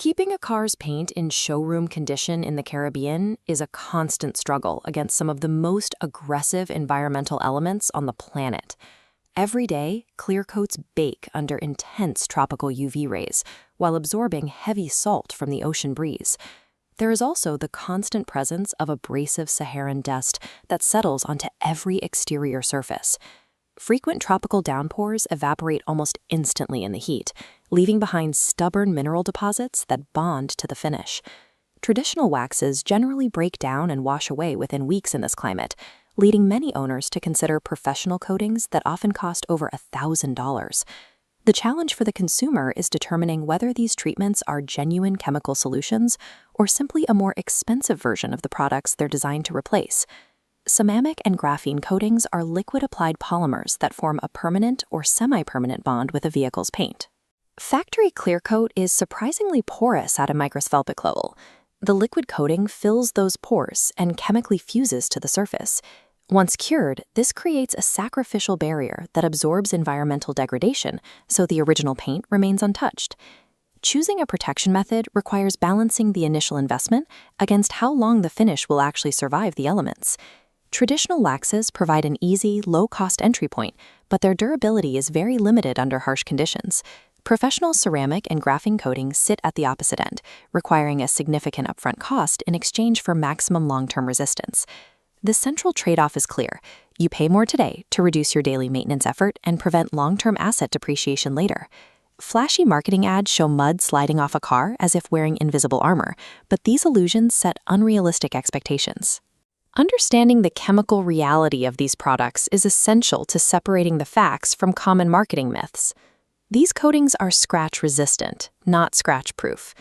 Keeping a car's paint in showroom condition in the Caribbean is a constant struggle against some of the most aggressive environmental elements on the planet. Every day, clear coats bake under intense tropical UV rays while absorbing heavy salt from the ocean breeze. There is also the constant presence of abrasive Saharan dust that settles onto every exterior surface. Frequent tropical downpours evaporate almost instantly in the heat, leaving behind stubborn mineral deposits that bond to the finish. Traditional waxes generally break down and wash away within weeks in this climate, leading many owners to consider professional coatings that often cost over $1,000. The challenge for the consumer is determining whether these treatments are genuine chemical solutions or simply a more expensive version of the products they're designed to replace. Ceramic and graphene coatings are liquid-applied polymers that form a permanent or semi-permanent bond with a vehicle's paint. Factory clear coat is surprisingly porous at a microscopic level. The liquid coating fills those pores and chemically fuses to the surface. Once cured, this creates a sacrificial barrier that absorbs environmental degradation, so the original paint remains untouched. Choosing a protection method requires balancing the initial investment against how long the finish will actually survive the elements. Traditional waxes provide an easy, low-cost entry point, but their durability is very limited under harsh conditions. Professional ceramic and graphene coatings sit at the opposite end, requiring a significant upfront cost in exchange for maximum long-term resistance. The central trade-off is clear. You pay more today to reduce your daily maintenance effort and prevent long-term asset depreciation later. Flashy marketing ads show mud sliding off a car as if wearing invisible armor, but these illusions set unrealistic expectations. Understanding the chemical reality of these products is essential to separating the facts from common marketing myths. These coatings are scratch-resistant, not scratch-proof.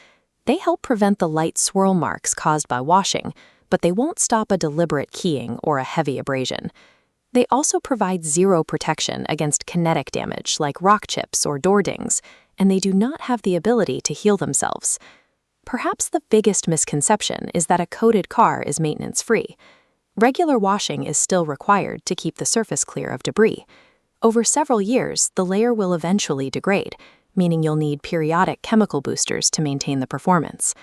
They help prevent the light swirl marks caused by washing, but they won't stop a deliberate keying or a heavy abrasion. They also provide zero protection against kinetic damage like rock chips or door dings, and they do not have the ability to heal themselves. Perhaps the biggest misconception is that a coated car is maintenance-free. Regular washing is still required to keep the surface clear of debris. Over several years, the layer will eventually degrade, meaning you'll need periodic chemical boosters to maintain the performance.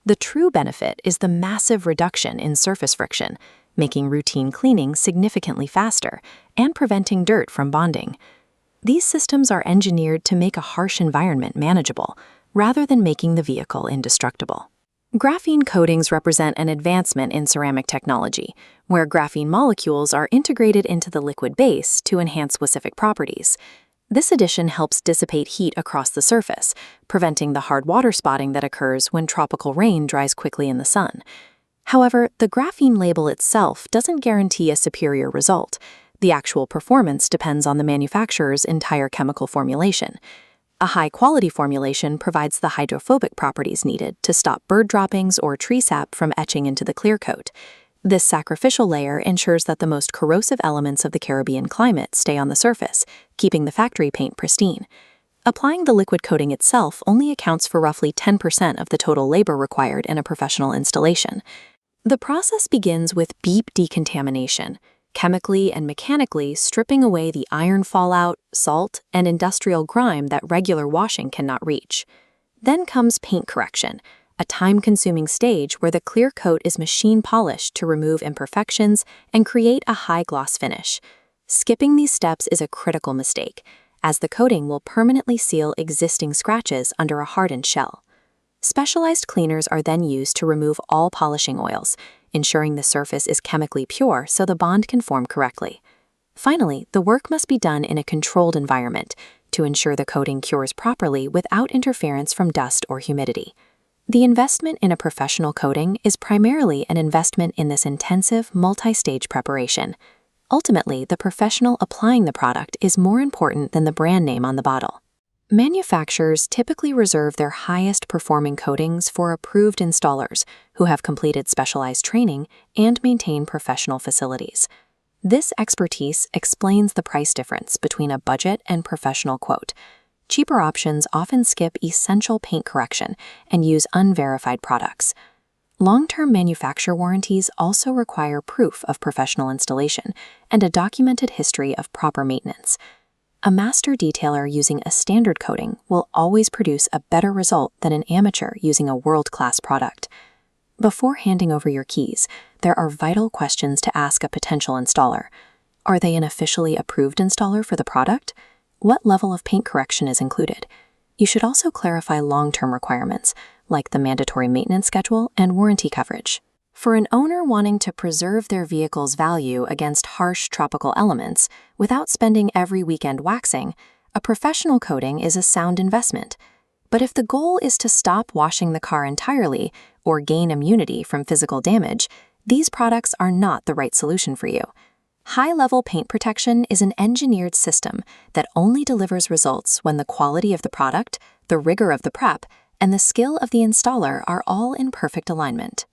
The true benefit is the massive reduction in surface friction, making routine cleaning significantly faster and preventing dirt from bonding. These systems are engineered to make a harsh environment manageable, rather than making the vehicle indestructible. Graphene coatings represent an advancement in ceramic technology, where graphene molecules are integrated into the liquid base to enhance specific properties. This addition helps dissipate heat across the surface, preventing the hard water spotting that occurs when tropical rain dries quickly in the sun. However, the graphene label itself doesn't guarantee a superior result. The actual performance depends on the manufacturer's entire chemical formulation. A high-quality formulation provides the hydrophobic properties needed to stop bird droppings or tree sap from etching into the clear coat. This sacrificial layer ensures that the most corrosive elements of the Caribbean climate stay on the surface, keeping the factory paint pristine. Applying the liquid coating itself only accounts for roughly 10% of the total labor required in a professional installation. The process begins with deep decontamination, chemically and mechanically stripping away the iron fallout, salt, and industrial grime that regular washing cannot reach. Then comes paint correction, a time-consuming stage where the clear coat is machine polished to remove imperfections and create a high-gloss finish. Skipping these steps is a critical mistake, as the coating will permanently seal existing scratches under a hardened shell. Specialized cleaners are then used to remove all polishing oils, ensuring the surface is chemically pure so the bond can form correctly. Finally, the work must be done in a controlled environment to ensure the coating cures properly without interference from dust or humidity. The investment in a professional coating is primarily an investment in this intensive, multi-stage preparation. Ultimately, the professional applying the product is more important than the brand name on the bottle. Manufacturers typically reserve their highest performing coatings for approved installers who have completed specialized training and maintain professional facilities. This expertise explains the price difference between a budget and professional quote. Cheaper options often skip essential paint correction and use unverified products. Long-term manufacturer warranties also require proof of professional installation and a documented history of proper maintenance. A master detailer using a standard coating will always produce a better result than an amateur using a world-class product. Before handing over your keys, there are vital questions to ask a potential installer. Are they an officially approved installer for the product? What level of paint correction is included? You should also clarify long-term requirements, like the mandatory maintenance schedule and warranty coverage. For an owner wanting to preserve their vehicle's value against harsh tropical elements without spending every weekend waxing, a professional coating is a sound investment. But if the goal is to stop washing the car entirely or gain immunity from physical damage, these products are not the right solution for you. High-level paint protection is an engineered system that only delivers results when the quality of the product, the rigor of the prep, and the skill of the installer are all in perfect alignment.